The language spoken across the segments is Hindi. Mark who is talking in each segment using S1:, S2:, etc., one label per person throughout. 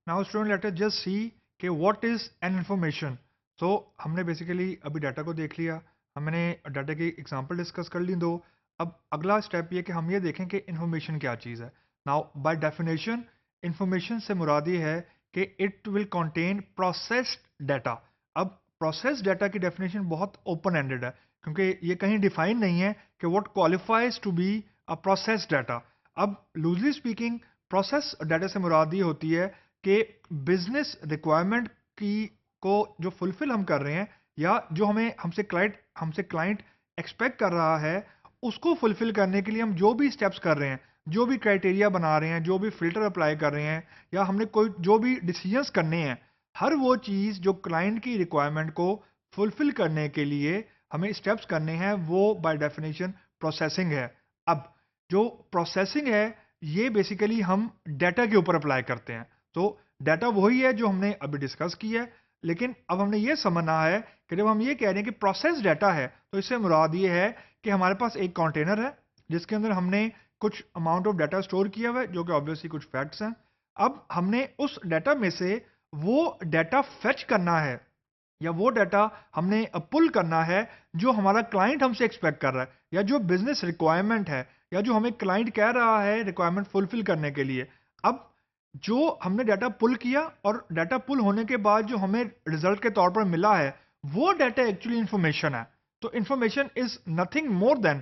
S1: Now student let us just see कि व्हाट इज एन इंफॉर्मेशन। सो हमने बेसिकली अभी डाटा को देख लिया, हमने डाटा की एग्जांपल डिस्कस कर ली दो। अब अगला स्टेप ये कि हम ये देखें कि इंफॉर्मेशन क्या चीज़ है। नाउ बाय डेफिनेशन इंफॉर्मेशन से मुराद ये है कि it will contain processed data. अब प्रोसेस्ड डाटा की डेफिनेशन बहुत ओपन एंडेड है, क्योंकि ये कहीं डिफाइन नहीं है कि what qualifies to be a processed data. अब लूजली स्पीकिंग प्रोसेस डाटा से मुराद ये होती है कि बिजनेस रिक्वायरमेंट की को जो फुलफिल हम कर रहे हैं, या जो हमें हमसे क्लाइंट एक्सपेक्ट कर रहा है, उसको फुलफिल करने के लिए हम जो भी स्टेप्स कर रहे हैं, जो भी क्राइटेरिया बना रहे हैं, जो भी फिल्टर अप्लाई कर रहे हैं, या हमने कोई जो भी डिसीजंस करने हैं, हर वो चीज़ जो क्लाइंट की रिक्वायरमेंट को फुलफिल करने के लिए हमें स्टेप्स करने हैं, वो बाय डेफिनेशन प्रोसेसिंग है। अब जो प्रोसेसिंग है, ये बेसिकली हम डाटा के ऊपर अप्लाई करते हैं। तो डाटा वही है जो हमने अभी डिस्कस किया है, लेकिन अब हमने ये समझना है कि जब हम ये कह रहे हैं कि प्रोसेस डाटा है, तो इससे मुराद ये है कि हमारे पास एक कंटेनर है जिसके अंदर हमने कुछ अमाउंट ऑफ डाटा स्टोर किया हुआ है, जो कि ऑब्वियसली कुछ फैक्ट्स हैं। अब हमने उस डाटा में से वो डाटा फेच करना है, या वो डाटा हमने पुल करना है जो हमारा क्लाइंट हमसे एक्सपेक्ट कर रहा है, या जो बिजनेस रिक्वायरमेंट है, या जो हमें क्लाइंट कह रहा है रिक्वायरमेंट फुलफिल करने के लिए। अब जो हमने डाटा पुल किया, और डाटा पुल होने के बाद जो हमें रिजल्ट के तौर पर मिला है, वो डाटा एक्चुअली इंफॉर्मेशन है। तो information is nothing more than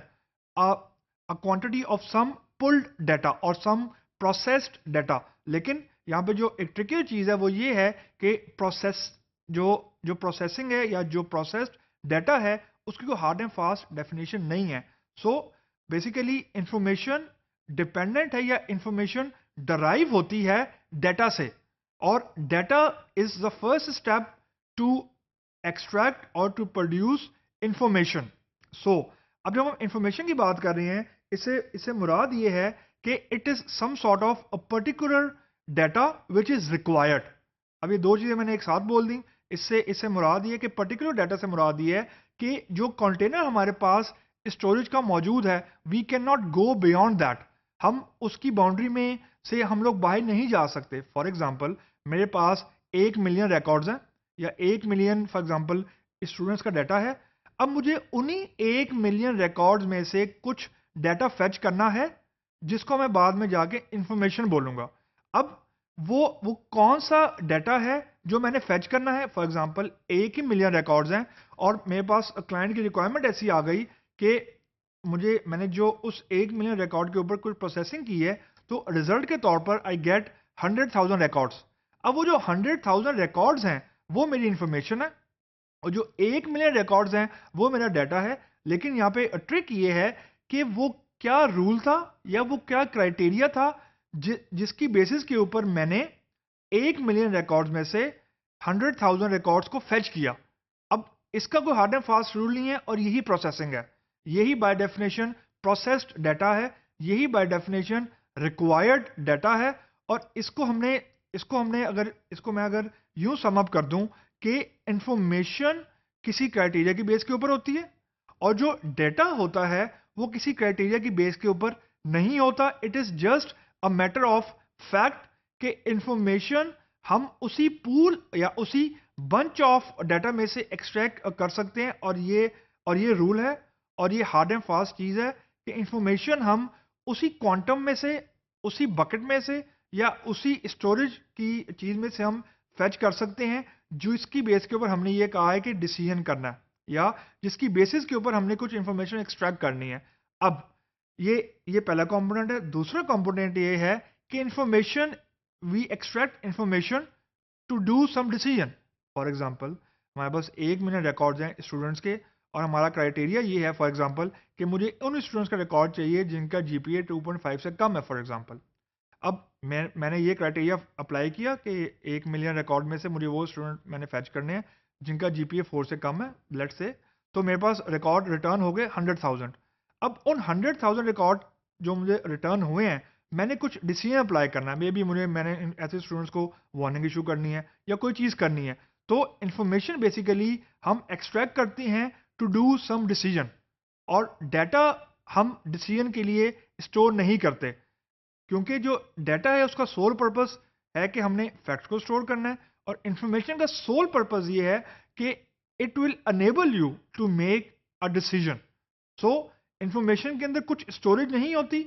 S1: a quantity of some pulled data और some processed data। लेकिन यहाँ पे जो एक ट्रिकी चीज़ है वो ये है कि प्रोसेस जो जो प्रोसेसिंग है, या जो प्रोसेस्ड डाटा है, उसकी कोई हार्ड एंड फास्ट डेफिनेशन नहीं है। सो बेसिकली इंफॉर्मेशन डिपेंडेंट है, या इंफॉर्मेशन डराइव होती है डाटा से, और data is the first step to extract और टू प्रोड्यूस इंफॉर्मेशन। सो अब जब हम इंफॉर्मेशन की बात कर रहे हैं, इससे इससे मुराद ये है कि it is some sort of a particular data which is required. अब ये दो चीजें मैंने एक साथ बोल दी। इससे इससे मुराद ये कि पर्टिकुलर डाटा से मुराद ये है कि जो कंटेनर हमारे पास स्टोरेज का मौजूद है, we can not go beyond that. हम उसकी बाउंड्री में से हम लोग बाहर नहीं जा सकते। फॉर एग्जाम्पल, मेरे पास 1 मिलियन रिकॉर्ड्स हैं, या 1 मिलियन फॉर एग्जाम्पल स्टूडेंट्स का डाटा है। अब मुझे उन्हीं 1 मिलियन रिकॉर्ड्स में से कुछ डाटा फेच करना है, जिसको मैं बाद में जाके इंफॉर्मेशन बोलूंगा। अब वो कौन सा डाटा है जो मैंने फेच करना है। For example 1 he million records हैं, और मेरे पास क्लाइंट की रिक्वायरमेंट ऐसी आ गई कि मैंने जो उस 1 मिलियन रिकॉर्ड के ऊपर कुछ प्रोसेसिंग की है, तो रिजल्ट के तौर पर आई गेट 100,000 रिकॉर्ड्स। अब वो जो 100,000 रिकॉर्ड्स हैं, वो मेरी इंफॉर्मेशन है, और जो 1 मिलियन रिकॉर्ड्स हैं, वो मेरा डाटा है। लेकिन यहाँ पे ट्रिक ये है कि वो क्या रूल था, या वो क्या क्राइटेरिया था जिसकी बेसिस के ऊपर मैंने 1 मिलियन रिकॉर्ड्स में से 100,000 रिकॉर्ड्स को फेच किया। अब इसका कोई हार्ड एंड फास्ट रूल नहीं है, और यही प्रोसेसिंग है। यही बाय डेफिनेशन प्रोसेस्ड डाटा है, यही बाय डेफिनेशन रिक्वायर्ड डाटा है। और इसको हमने अगर यूं सम अप कर दूं कि इंफॉर्मेशन किसी क्राइटेरिया की बेस के ऊपर होती है, और जो डेटा होता है वो किसी क्राइटेरिया की बेस के ऊपर नहीं होता। It is just a matter of fact कि इंफॉर्मेशन हम उसी पूल या उसी बंच ऑफ डाटा में से एक्सट्रैक्ट कर सकते हैं। और ये रूल है, और ये हार्ड एंड फास्ट चीज है कि इंफॉर्मेशन हम उसी क्वांटम में से, उसी बकेट में से, या उसी स्टोरेज की चीज में से हम फेच कर सकते हैं, जो इसकी बेस के ऊपर हमने ये कहा है कि डिसीजन करना है, या जिसकी बेसिस के ऊपर हमने कुछ इंफॉर्मेशन एक्सट्रैक्ट करनी है। अब ये पहला कंपोनेंट है। दूसरा कंपोनेंट ये है कि information we extract information to do some decision. For example, हमारे पास 1 मिलियन रिकॉर्ड्स हैं स्टूडेंट्स के, और हमारा क्राइटेरिया ये है फॉर एग्जांपल कि मुझे उन स्टूडेंट्स का रिकॉर्ड चाहिए जिनका जीपीए 2.5 से कम है फॉर एग्जांपल। अब मैंने ये क्राइटेरिया अप्लाई किया कि 1 मिलियन रिकॉर्ड में से मुझे वो स्टूडेंट मैंने फैच करने हैं जिनका जीपीए 4 से कम है, लेट्स से। तो मेरे पास रिकॉर्ड रिटर्न हो गए 100,000। अब उन 100,000 रिकॉर्ड जो मुझे रिटर्न हुए हैं, मैंने कुछ डिसीजन अप्लाई करना है। मे बी मैंने ऐसे स्टूडेंट्स को वार्निंग इशू करनी है, या कोई चीज़ करनी है। तो इंफॉर्मेशन बेसिकली हम एक्सट्रैक्ट करते हैं टू डू सम डिसीजन, और डाटा हम डिसीजन के लिए स्टोर नहीं करते, क्योंकि जो डाटा है उसका सोल पर्पस है कि हमने फैक्ट्स को स्टोर करना है, और इंफॉर्मेशन का सोल पर्पस ये है कि it will enable you to make a decision. So information के अंदर कुछ स्टोरेज नहीं होती,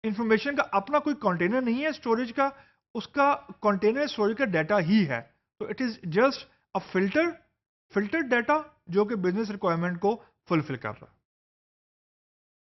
S1: इंफॉर्मेशन का अपना कोई कंटेनर नहीं है स्टोरेज का, उसका कंटेनर स्टोरेज का डाटा ही है। तो it is just a filtered data जो कि बिजनेस रिक्वायरमेंट को फुलफिल कर रहा है।